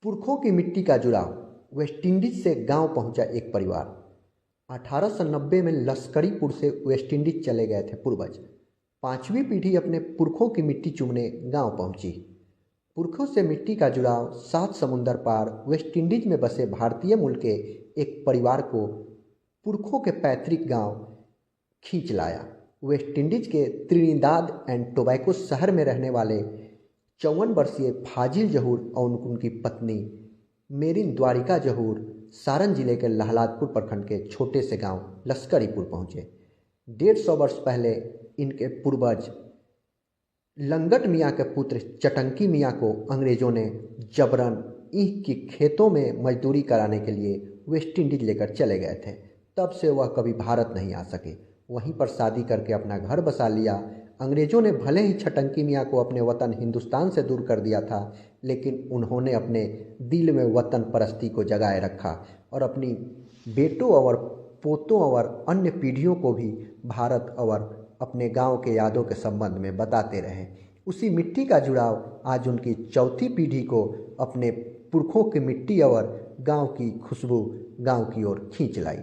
पुरखों की मिट्टी का जुड़ाव। वेस्टइंडीज से गांव पहुंचा एक परिवार। 1890 में लश्करीपुर से वेस्टइंडीज चले गए थे पूर्वज। पांचवी पीढ़ी अपने पुरखों की मिट्टी चूमने गांव पहुंची। पुरखों से मिट्टी का जुड़ाव 7 समुंदर पार वेस्टइंडीज में बसे भारतीय मूल के एक परिवार को पुरखों के पैतृक गांव खींच लाया। वेस्टइंडीज के त्रिनिदाद एंड टोबैको शहर में रहने वाले 54 वर्षीय फाजिल जहूर और उनकी पत्नी मेरिन द्वारिका जहूर सारण जिले के लहलादपुर प्रखंड के छोटे से गांव लश्करीपुर पहुंचे। 150 वर्ष पहले इनके पूर्वज लंगट मियाँ के पुत्र चटंकी मियाँ को अंग्रेजों ने जबरन ईख की खेतों में मजदूरी कराने के लिए वेस्टइंडीज लेकर चले गए थे। तब से वह कभी भारत नहीं आ सके। वहीं पर शादी करके अपना घर बसा लिया। अंग्रेजों ने भले ही चटंकी मियाँ को अपने वतन हिंदुस्तान से दूर कर दिया था, लेकिन उन्होंने अपने दिल में वतन परस्ती को जगाए रखा और अपनी बेटों और पोतों और अन्य पीढ़ियों को भी भारत और अपने गांव के यादों के संबंध में बताते रहे। उसी मिट्टी का जुड़ाव आज उनकी चौथी पीढ़ी को अपने पुरखों की मिट्टी और गांव की खुशबू गांव की ओर खींच लाई।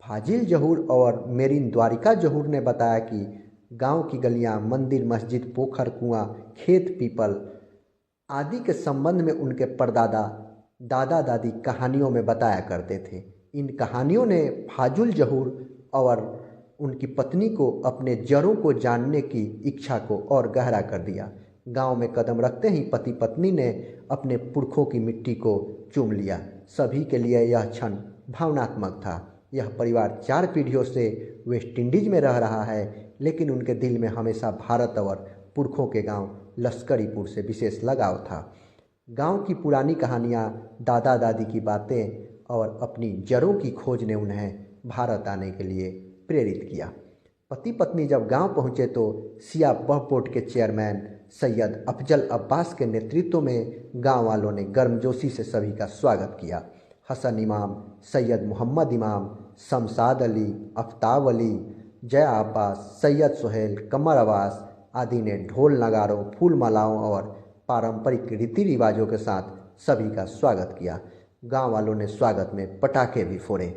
फाजिल जहूर और मेरिन द्वारिका जहूर ने बताया कि गांव की गलियां, मंदिर, मस्जिद, पोखर, कुआं, खेत, पीपल आदि के संबंध में उनके परदादा दादा दादी कहानियों में बताया करते थे। इन कहानियों ने फाजुल जहूर और उनकी पत्नी को अपने जड़ों को जानने की इच्छा को और गहरा कर दिया। गांव में कदम रखते ही पति पत्नी ने अपने पुरखों की मिट्टी को चूम लिया। सभी के लिए यह क्षण भावनात्मक था। यह परिवार 4 पीढ़ियों से वेस्टइंडीज में रह रहा है, लेकिन उनके दिल में हमेशा भारत और पुरखों के गांव लश्करीपुर से विशेष लगाव था। गांव की पुरानी कहानियां, दादा दादी की बातें और अपनी जड़ों की खोज ने उन्हें भारत आने के लिए प्रेरित किया। पति पत्नी जब गांव पहुंचे तो सिया बह बोर्ड के चेयरमैन सैयद अफजल अब्बास के नेतृत्व में गांव वालों ने गर्मजोशी से सभी का स्वागत किया। हसन इमाम, सैयद मोहम्मद इमाम, शमशाद अली, आफ्ताब अली, जया अब्बास, सैयद सुहेल, कमर अब्बास आदि ने ढोल नगारों, फूल मालाओं और पारंपरिक रीति रिवाजों के साथ सभी का स्वागत किया। गांव वालों ने स्वागत में पटाखे भी फोड़े।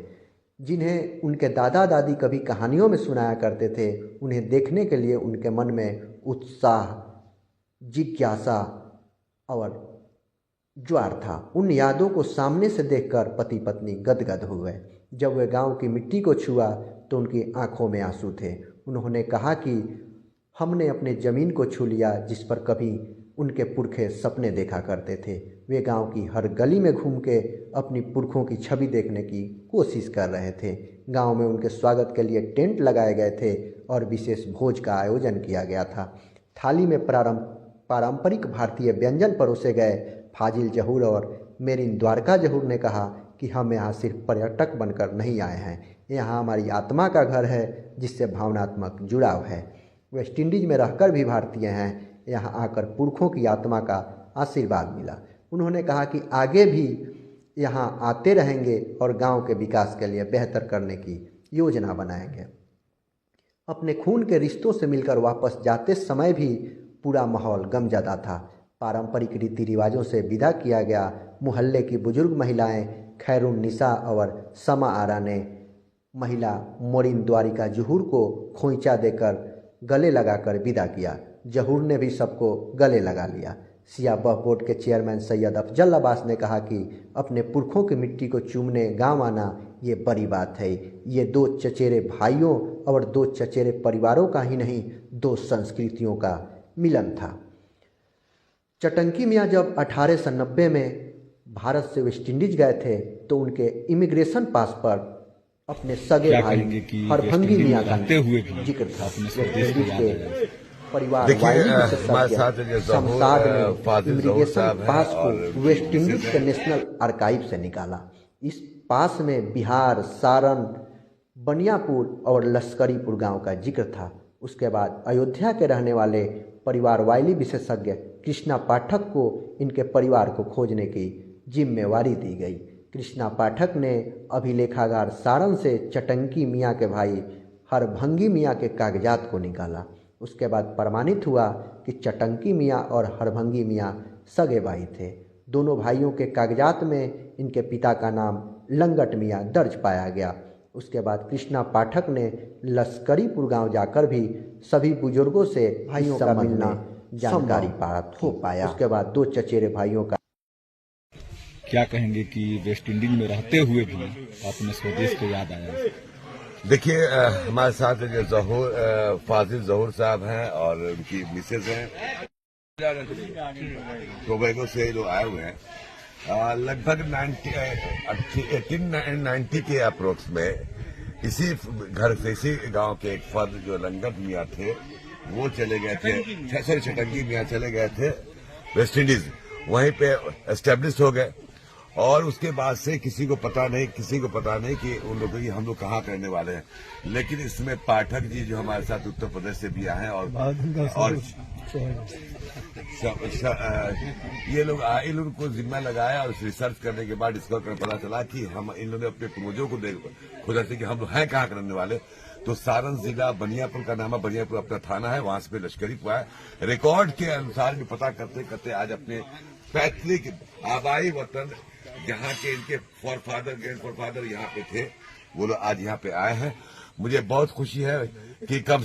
जिन्हें उनके दादा दादी कभी कहानियों में सुनाया करते थे, उन्हें देखने के लिए उनके मन में उत्साह, जिज्ञासा और ज्वार था। उन यादों को सामने से देखकर पति पत्नी गदगद हो गए। जब वे गांव की मिट्टी को छुआ तो उनकी आंखों में आंसू थे। उन्होंने कहा कि हमने अपने ज़मीन को छू लिया जिस पर कभी उनके पुरखे सपने देखा करते थे। वे गांव की हर गली में घूम के अपनी पुरखों की छवि देखने की कोशिश कर रहे थे। गांव में उनके स्वागत के लिए टेंट लगाए गए थे और विशेष भोज का आयोजन किया गया था। थाली में पारंपरिक भारतीय व्यंजन परोसे गए। फाजिल जहूर और मेरिन द्वारका जहूर ने कहा कि हम यहाँ सिर्फ पर्यटक बनकर नहीं आए हैं, यहाँ हमारी आत्मा का घर है जिससे भावनात्मक जुड़ाव है। वेस्टइंडीज में रहकर भी भारतीय हैं, यहाँ आकर पुरखों की आत्मा का आशीर्वाद मिला। उन्होंने कहा कि आगे भी यहाँ आते रहेंगे और गांव के विकास के लिए बेहतर करने की योजना बनाएंगे। अपने खून के रिश्तों से मिलकर वापस जाते समय भी पूरा माहौल गमज़दा था। पारंपरिक रीति रिवाजों से विदा किया गया। मोहल्ले की बुजुर्ग महिलाएं खैरुन निसा और समा आरा ने महिला मोरिन द्वारिका जहूर को खोइंचा देकर गले लगाकर विदा किया। जहूर ने भी सबको गले लगा लिया। सिया बह बोर्ड के चेयरमैन सैयद अफजल अब्बास ने कहा कि अपने पुरखों की मिट्टी को चूमने गांव आना ये बड़ी बात है। ये 2 चचेरे भाइयों और 2 चचेरे परिवारों का ही नहीं, 2 संस्कृतियों का मिलन था। चटंकी मियाँ जब 1890 में भारत से वेस्टइंडीज गए थे तो उनके इमिग्रेशन पास पर अपने सगे भाई हरभंगी मियाँ का जिक्र था। वेस्टइंडीज के परिवार शमशाद ने इमिग्रेशन पास को वेस्टइंडीज के नेशनल आर्काइव से निकाला। इस पास में बिहार, सारण, बनियापुर और लश्करीपुर गांव का जिक्र था। उसके बाद अयोध्या के रहने वाले परिवार वाइली विशेषज्ञ कृष्णा पाठक को इनके परिवार को खोजने की जिम्मेवारी दी गई। कृष्णा पाठक ने अभिलेखागार सारण से चटंकी मियाँ के भाई हरभंगी मियाँ के कागजात को निकाला। उसके बाद प्रमाणित हुआ कि चटंकी मियाँ और हरभंगी मियाँ सगे भाई थे। दोनों भाइयों के कागजात में इनके पिता का नाम लंगट मियाँ दर्ज पाया गया। उसके बाद कृष्णा पाठक ने लश्करीपुर गांव जाकर भी सभी बुजुर्गों से भाइयों का मिलना जानकारी प्राप्त हो पाया। उसके बाद दो चचेरे भाइयों का क्या कहेंगे कि वेस्ट इंडीज में रहते हुए भी अपने स्वदेश को याद आया? देखिए, हमारे साथ जो फाजिल जहूर साहब हैं और उनकी मिसेज हैं, टोबैगो से लोग आए हुए हैं। लगभग 1890 के अप्रोक्स में इसी घर से, इसी गांव के एक फर्द जो लंगट मियाँ थे, वो चले गए थे, छटंगी मियाँ चले गए थे वेस्ट इंडीज, वहीं पे एस्टेब्लिश हो गए। और उसके बाद से किसी को पता नहीं कि उन लोगों की हम लोग कहाँ करने वाले हैं। लेकिन इसमें पाठक जी जो हमारे साथ उत्तर प्रदेश से भी आए हैं और ये लोग इन लोगों को जिम्मा लगाया और रिसर्च करने के बाद इसका पता चला कि हम इन लोगों ने अपने पूर्वजों को खोजा थे कि हम लोग हैं कहाँ करने वाले। तो सारण जिला बनियापुर का नाम है, बनियापुर अपना थाना है, वहां से लश्करीपुर है। रिकॉर्ड के अनुसार भी पता करते करते आज अपने पैतृक आबाई वतन जहाँ के इनके फॉरफादर ग्रैंड फॉरफादर यहाँ पे थे, वो लोग आज यहाँ पे आए हैं। मुझे बहुत खुशी है कि कम